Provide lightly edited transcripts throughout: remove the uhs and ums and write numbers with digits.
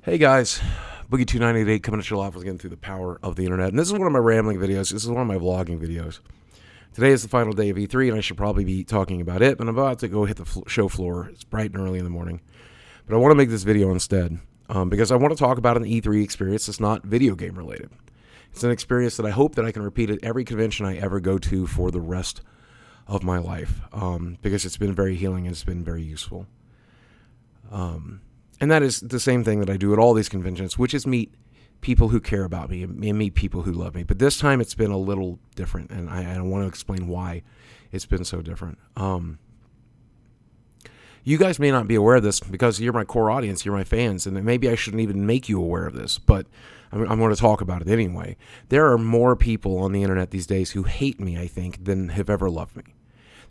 Hey guys, Boogie2988 coming at you live again through the power of the internet. And this is one of my rambling videos. This is one of my vlogging videos. Today is the final day of E3, and I should probably be talking about it, but I'm about to go hit the show floor. It's bright and early in the morning. But I want to make this video instead because I want to talk about an E3 experience that's not video game related. It's an experience that I hope that I can repeat at every convention I ever go to for the rest of my life because it's been very healing and it's been very useful. And that is the same thing that I do at all these conventions, which is meet people who care about me and meet people who love me. But this time it's been a little different, and I want to explain why it's been so different. You guys may not be aware of this because you're my core audience, you're my fans, and maybe I shouldn't even make you aware of this, but I'm going to talk about it anyway. There are more people on the internet these days who hate me, I think, than have ever loved me.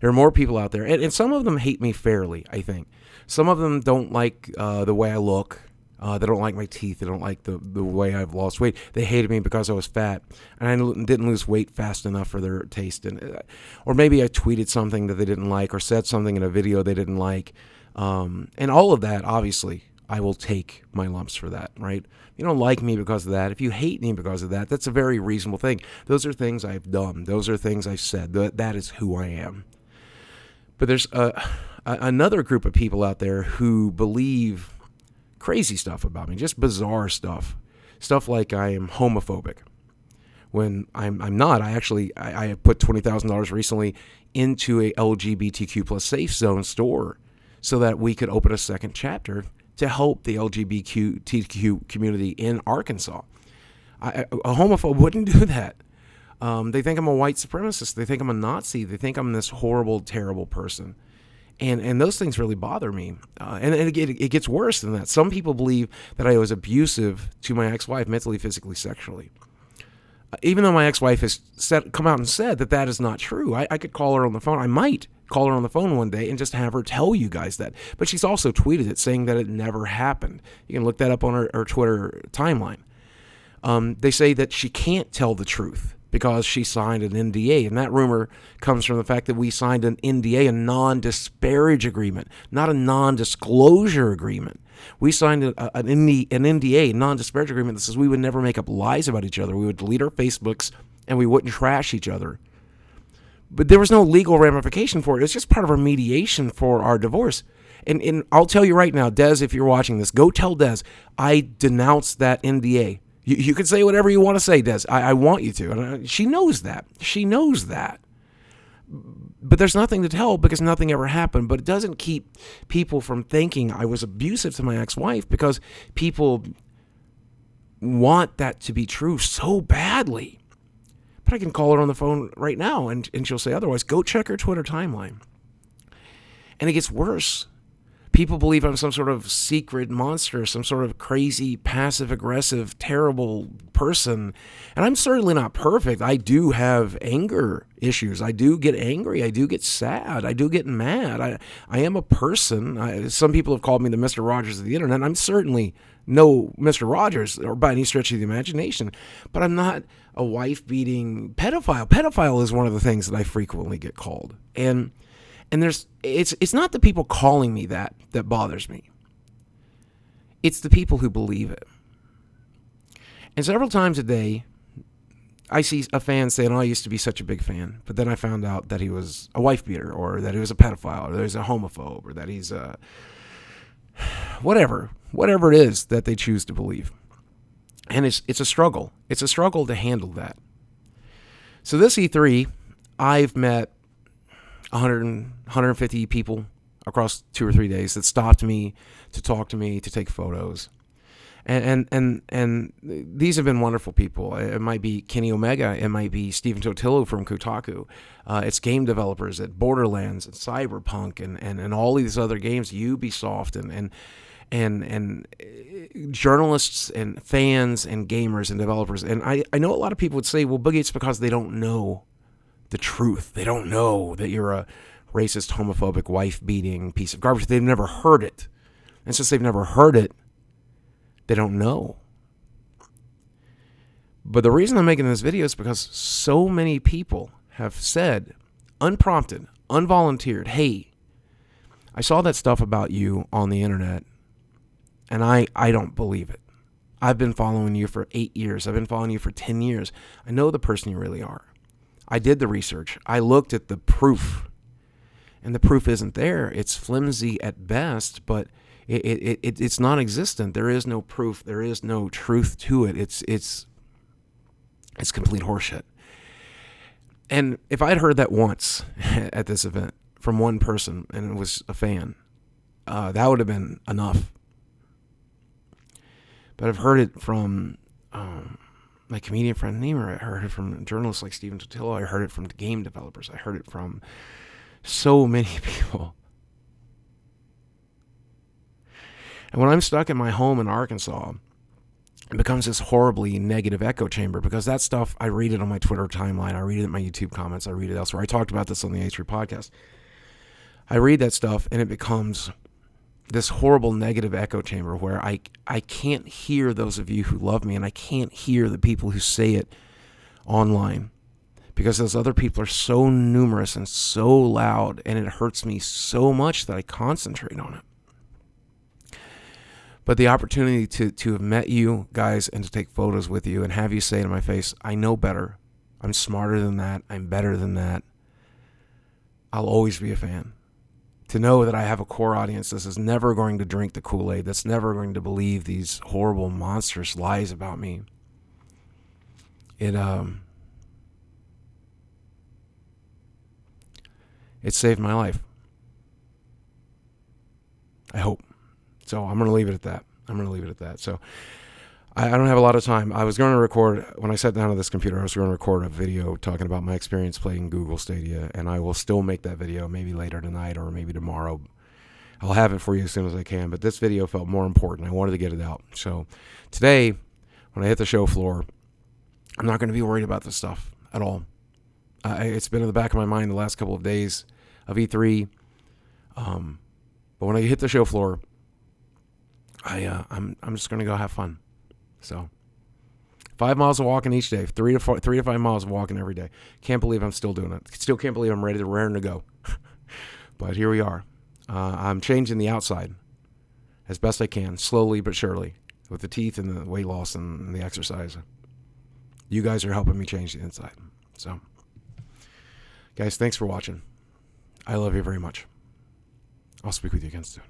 There are more people out there, and some of them hate me fairly, I think. Some of them don't like the way I look. They don't like my teeth. They don't like the way I've lost weight. They hated me because I was fat, and I didn't lose weight fast enough for their taste. Or maybe I tweeted something that they didn't like or said something in a video they didn't like. And all of that, obviously, I will take my lumps for that, right? If you don't like me because of that, if you hate me because of that, that's a very reasonable thing. Those are things I've done. Those are things I've said. That is who I am. But there's another group of people out there who believe crazy stuff about me, just bizarre stuff. Stuff like I am homophobic. When I'm not. I put $20,000 recently into a LGBTQ plus safe zone store so that we could open a second chapter to help the LGBTQ community in Arkansas. A homophobe wouldn't do that. They think I'm a white supremacist. They think I'm a Nazi. They think I'm this horrible, terrible person. And those things really bother me. And it gets worse than that. Some people believe that I was abusive to my ex-wife mentally, physically, sexually. Even though my ex-wife has come out and said that is not true. I could call her on the phone. I might call her on the phone one day and just have her tell you guys that. But she's also tweeted it saying that it never happened. You can look that up on her Twitter timeline. They say that she can't tell the truth because she signed an NDA. And that rumor comes from the fact that we signed an NDA, a non-disparage agreement, not a non-disclosure agreement. We signed an NDA, non-disparage agreement, that says we would never make up lies about each other. We would delete our Facebooks and we wouldn't trash each other. But there was no legal ramification for it. It's just part of our mediation for our divorce. And I'll tell you right now, Des, if you're watching this, go tell Des, I denounced that NDA. You can say whatever you want to say, Des. I want you to. And she knows that. She knows that. But there's nothing to tell because nothing ever happened. But it doesn't keep people from thinking I was abusive to my ex-wife because people want that to be true so badly. But I can call her on the phone right now and she'll say otherwise. Go check her Twitter timeline. And it gets worse. People believe I'm some sort of secret monster, some sort of crazy, passive-aggressive, terrible person. And I'm certainly not perfect. I do have anger issues. I do get angry. I do get sad. I do get mad. I am a person. Some people have called me the Mr. Rogers of the internet. I'm certainly no Mr. Rogers or by any stretch of the imagination. But I'm not a wife-beating pedophile. Pedophile is one of the things that I frequently get called. And it's not the people calling me that bothers me. It's the people who believe it. And several times a day, I see a fan saying, "Oh, I used to be such a big fan," but then I found out that he was a wife beater, or that he was a pedophile, or that he's a homophobe, or that he's a whatever it is that they choose to believe. And it's a struggle. It's a struggle to handle that. So this E3, I've met 150 people across 2 or 3 days that stopped me to talk to me, to take photos. And these have been wonderful people. It might be Kenny Omega. It might be Stephen Totilo from Kotaku. It's game developers at Borderlands and Cyberpunk and all these other games, Ubisoft and journalists and fans and gamers and developers. And I know a lot of people would say, well, Boogie, it's because they don't know the truth. They don't know that you're a racist, homophobic, wife-beating piece of garbage. They've never heard it. And since they've never heard it, they don't know. But the reason I'm making this video is because so many people have said, unprompted, unvolunteered, hey, I saw that stuff about you on the internet, and I don't believe it. I've been following you for 8 years. I've been following you for 10 years. I know the person you really are. I did the research. I looked at the proof, and the proof isn't there. It's flimsy at best, but it's non-existent. There is no proof. There is no truth to it. It's complete horseshit. And if I'd heard that once at this event from one person, and it was a fan, that would have been enough. But I've heard it from my comedian friend Niemer. I heard it from journalists like Stephen Totilo. I heard it from the game developers. I heard it from so many people. And when I'm stuck in my home in Arkansas, it becomes this horribly negative echo chamber, because that stuff, I read it on my Twitter timeline. I read it in my YouTube comments. I read it elsewhere. I talked about this on the H3 podcast. I read that stuff, and it becomes this horrible negative echo chamber where I can't hear those of you who love me, and I can't hear the people who say it online, because those other people are so numerous and so loud, and it hurts me so much that I concentrate on it. But the opportunity to have met you guys and to take photos with you and have you say to my face, I know better. I'm smarter than that. I'm better than that. I'll always be a fan. To know that I have a core audience that is never going to drink the Kool-Aid, that's never going to believe these horrible, monstrous lies about me. It saved my life. I hope. So I'm going to leave it at that. So I don't have a lot of time. I was going to record, when I sat down at this computer, I was going to record a video talking about my experience playing Google Stadia, and I will still make that video maybe later tonight or maybe tomorrow. I'll have it for you as soon as I can, but this video felt more important. I wanted to get it out. So today, when I hit the show floor, I'm not going to be worried about this stuff at all. It's been in the back of my mind the last couple of days of E3. But when I hit the show floor, I'm just going to go have fun. So 5 miles of walking each day, 3 to 5 miles of walking every day. Can't believe I'm still doing it. Still can't believe I'm raring to go. But here we are. I'm changing the outside as best I can, slowly but surely, with the teeth and the weight loss and the exercise. You guys are helping me change the inside. So, guys, thanks for watching. I love you very much. I'll speak with you again soon.